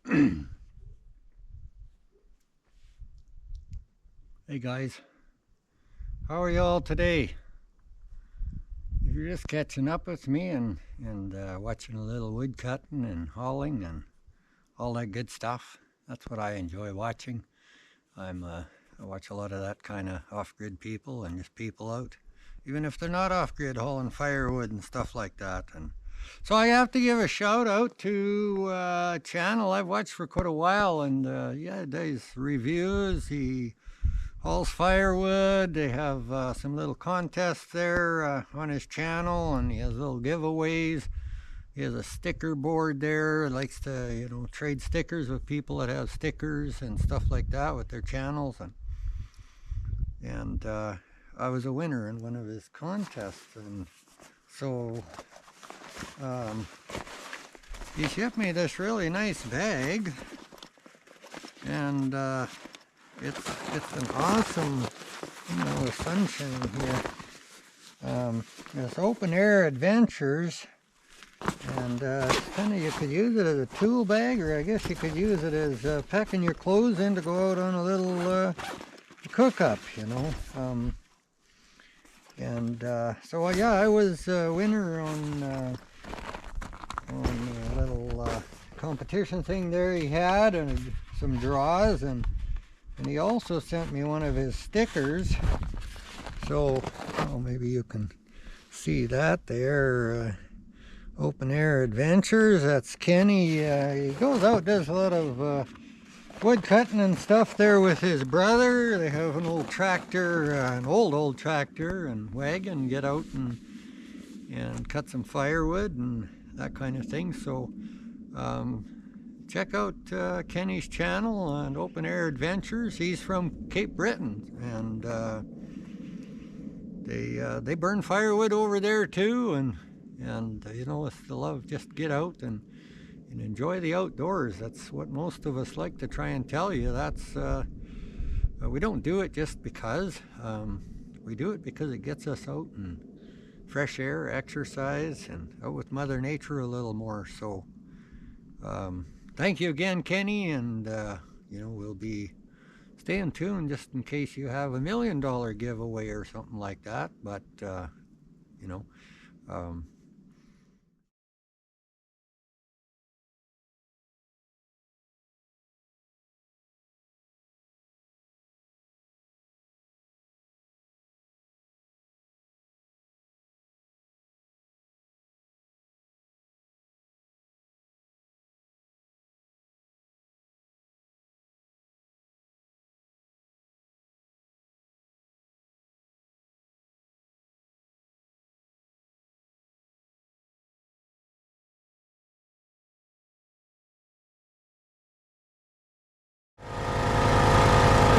Hey guys, how are y'all today? If you're just catching up with me and watching a little wood cutting and hauling and all that good stuff, that's what I enjoy watching. I watch a lot of that kind of off-grid people and just people out, even if they're not off-grid, hauling firewood and stuff like that. And so I have to give a shout out to a channel I've watched for quite a while, and yeah, it does reviews. He hauls firewood. They have some little contests there on his channel, and he has little giveaways. He has a sticker board there. He likes to, trade stickers with people that have stickers and stuff like that with their channels. And I was a winner in one of his contests, and so he shipped me this really nice bag, and it's an awesome, the sunshine here. It's open air adventures, and you could use it as a tool bag, or I guess you could use it as packing your clothes in to go out on a little cook up, so yeah, I was a winner on a little competition thing there he had, and some draws, and he also sent me one of his stickers. So maybe you can see that there. Open air adventures. That's Kenny. He goes out, does a lot of wood cutting and stuff there with his brother. They have an old tractor, an old tractor and wagon. Get out and cut some firewood and that kind of thing. So check out Kenny's channel and Open Air Adventures. He's from Cape Breton, and they burn firewood over there too, and it's the love, just get out and enjoy the outdoors. That's what most of us like to try and tell you. That's we don't do it just because. We do it because it gets us out and fresh air, exercise, and out with Mother Nature a little more. So thank you again, Kenny, and we'll be staying tuned just in case you have $1 million giveaway or something like that. But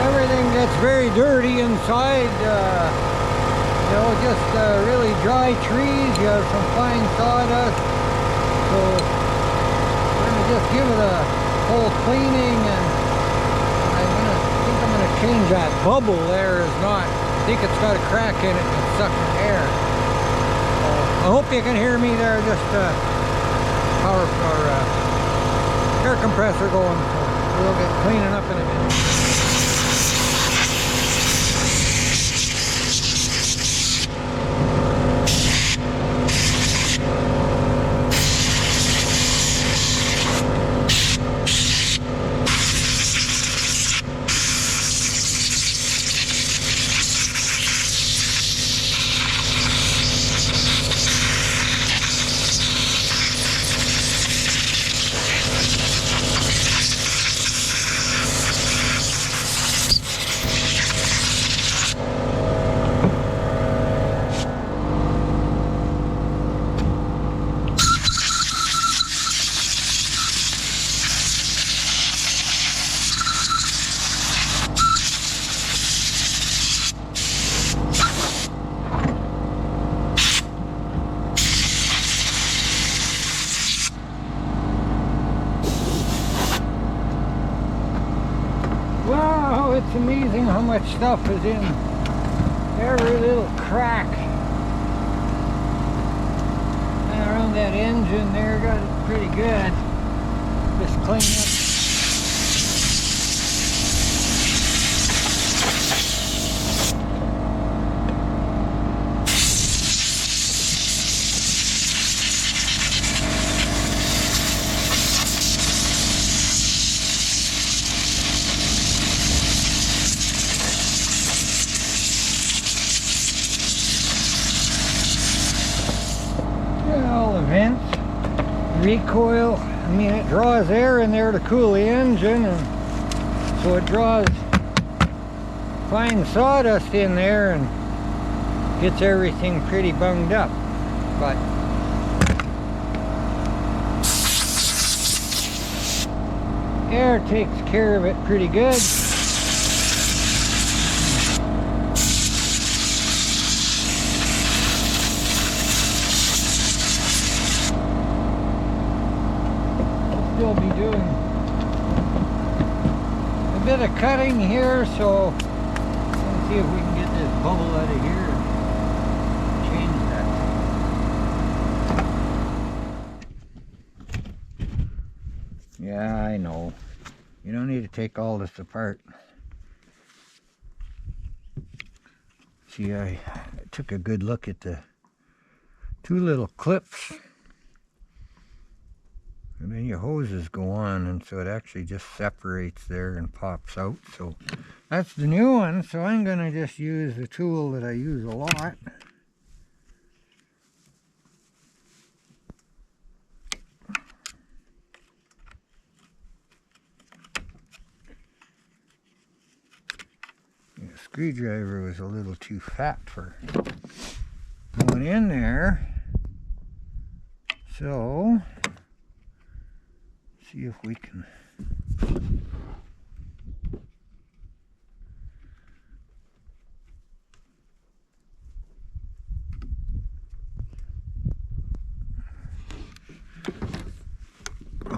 everything gets very dirty inside. Just really dry trees. You have some fine sawdust. So we're going to just give it a full cleaning, and I think I'm going to change that bubble there. I think it's got a crack in it and it's sucking air. I hope you can hear me there. Just power or air compressor going. So we'll get cleaning up in a minute. Wow, it's amazing how much stuff is in every little crack. And around that engine there, got it pretty good. Just clean up recoil. I mean, it draws air in there to cool the engine, and so it draws fine sawdust in there and gets everything pretty bunged up. But air takes care of it pretty good. Still be doing a bit of cutting here, so let's see if we can get this bubble out of here and change that. Yeah, I know. You don't need to take all this apart. See, I took a good look at the two little clips. And then your hoses go on, and so it actually just separates there and pops out. So that's the new one. So I'm going to just use the tool that I use a lot. The screwdriver was a little too fat for going in there. So see if we can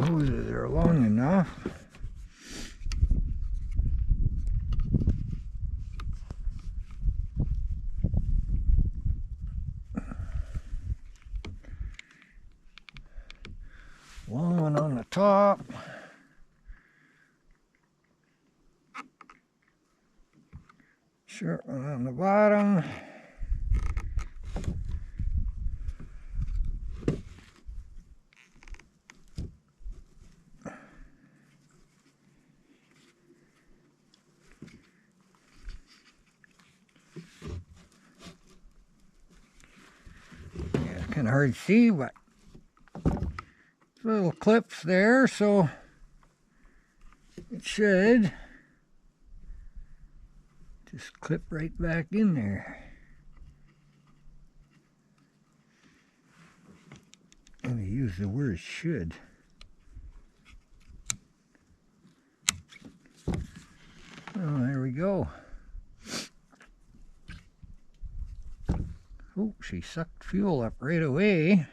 hoses are long enough. Long one on the top. Short one on the bottom. Yeah, it's kind of hard to see, but little clips there, so it should just clip right back in there. I'm going to use the word should. Oh, there we go. Oh, she sucked fuel up right away.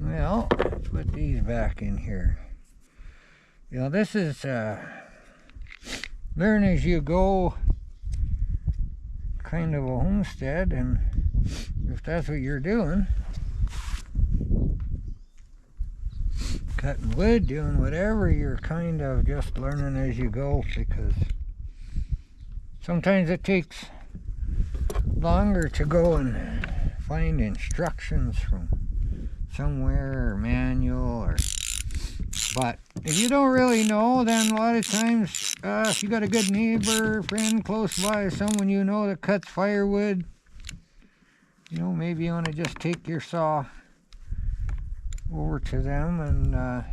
Well, let's put these back in here. You know, this is learn as you go kind of a homestead, and if that's what you're doing, cutting wood, doing whatever, you're kind of just learning as you go, because sometimes it takes longer to go and find instructions from somewhere or manual, or but if you don't really know, then a lot of times if you got a good neighbor, friend close by, someone you know that cuts firewood, you know, maybe you want to just take your saw over to them, and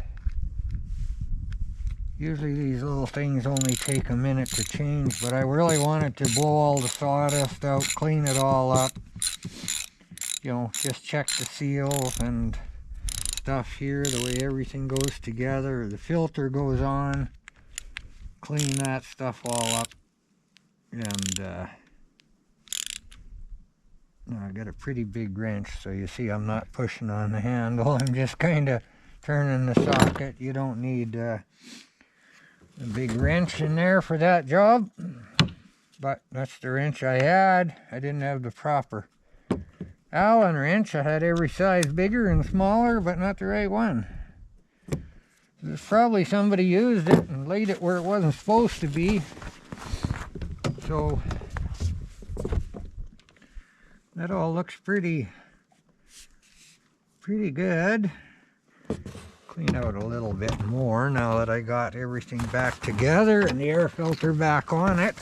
usually these little things only take a minute to change, but I really wanted to blow all the sawdust out, clean it all up. You know, just check the seals and stuff here, the way everything goes together. The filter goes on, clean that stuff all up. And I got a pretty big wrench, so you see I'm not pushing on the handle, I'm just kind of turning the socket. You don't need a big wrench in there for that job, but that's the wrench I had. I didn't have the proper Allen wrench. I had every size bigger and smaller, but not the right one. There's probably somebody used it and laid it where it wasn't supposed to be. So that all looks pretty good. Clean out a little bit more now that I got everything back together and the air filter back on it.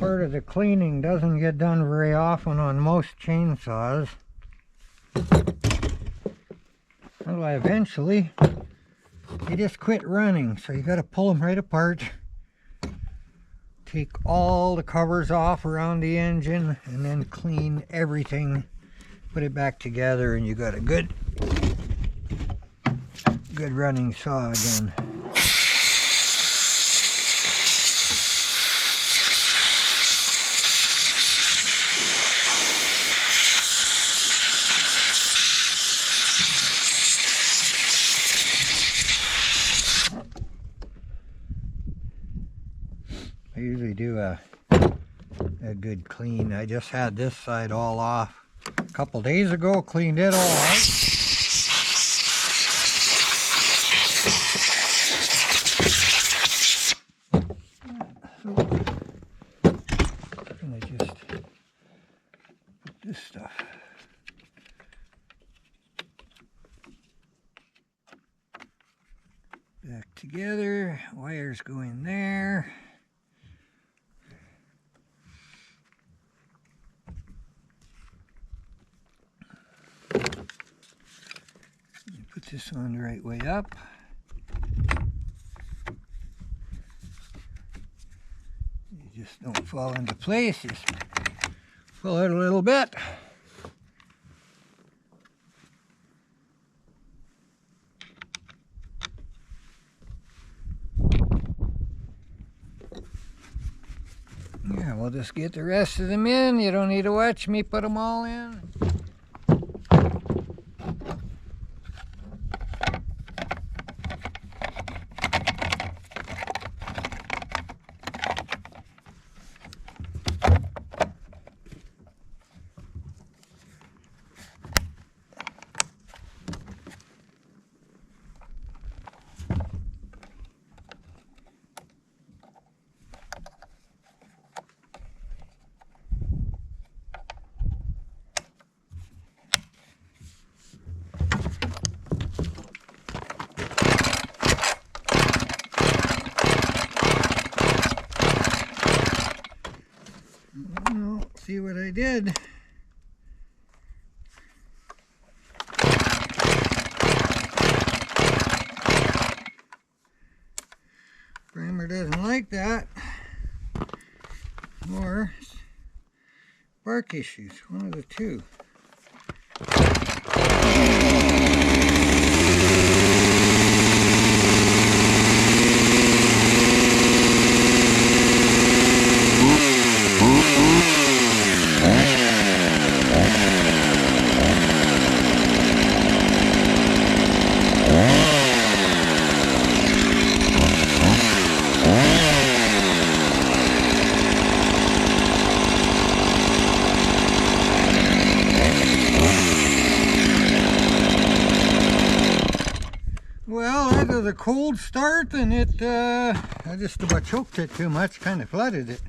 part of the cleaning doesn't get done very often on most chainsaws. Otherwise, eventually, they just quit running. So you got to pull them right apart. Take all the covers off around the engine and then clean everything. Put it back together and you got a good running saw again. I usually do a good clean. I just had this side all off a couple days ago, cleaned it all out. I'm gonna just put this stuff back together. Wires go in there. Put this on the right way up. You just don't fall into place, just pull out a little bit. Yeah, we'll just get the rest of them in. You don't need to watch me put them all in. See what I did? Primer doesn't like that. Or spark issues, one of the two. Well, that was a cold start, and I just about choked it too much, kind of flooded it.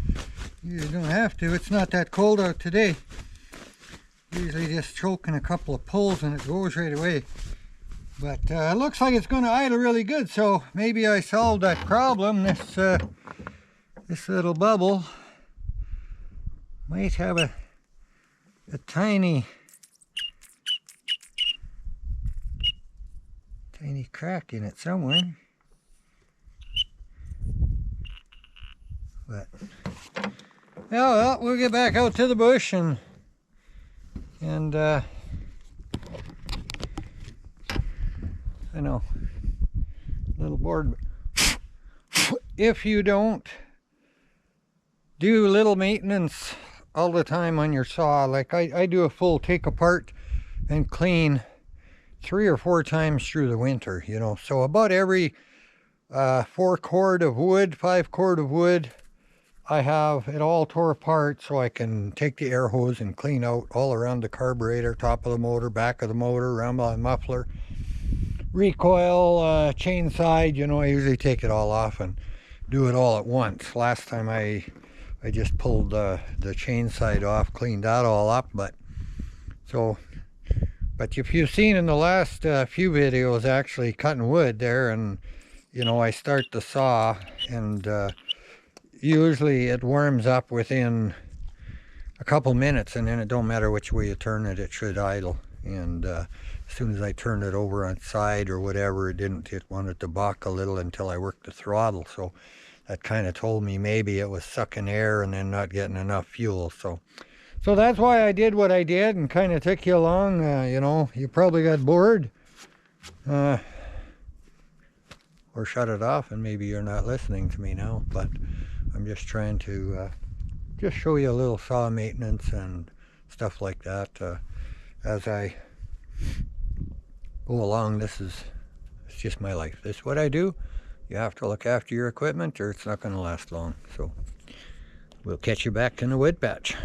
You don't have to, it's not that cold out today. Usually just choking a couple of pulls and it goes right away. But it looks like it's going to idle really good, so maybe I solved that problem. This little bubble might have a tiny crack in it somewhere. But well, we'll get back out to the bush and I know, a little bored. If you don't do little maintenance all the time on your saw, like I do a full take apart and clean 3 or 4 times through the winter, you know. So about every 4 cord of wood, 5 cord of wood, I have it all tore apart so I can take the air hose and clean out all around the carburetor, top of the motor, back of the motor, around the muffler, recoil, chain side. You know, I usually take it all off and do it all at once. Last time I just pulled the chain side off, cleaned that all up. But if you've seen in the last few videos actually cutting wood there, and you know, I start the saw and usually it warms up within a couple minutes, and then it don't matter which way you turn it, it should idle. And as soon as I turned it over on side or whatever, it wanted to buck a little until I worked the throttle. So that kind of told me maybe it was sucking air and then not getting enough fuel. So that's why I did what I did and kind of took you along. You know, you probably got bored or shut it off, and maybe you're not listening to me now, but I'm just trying to just show you a little saw maintenance and stuff like that as I go along. It's just my life. This is what I do. You have to look after your equipment or it's not going to last long. So we'll catch you back in the wood patch.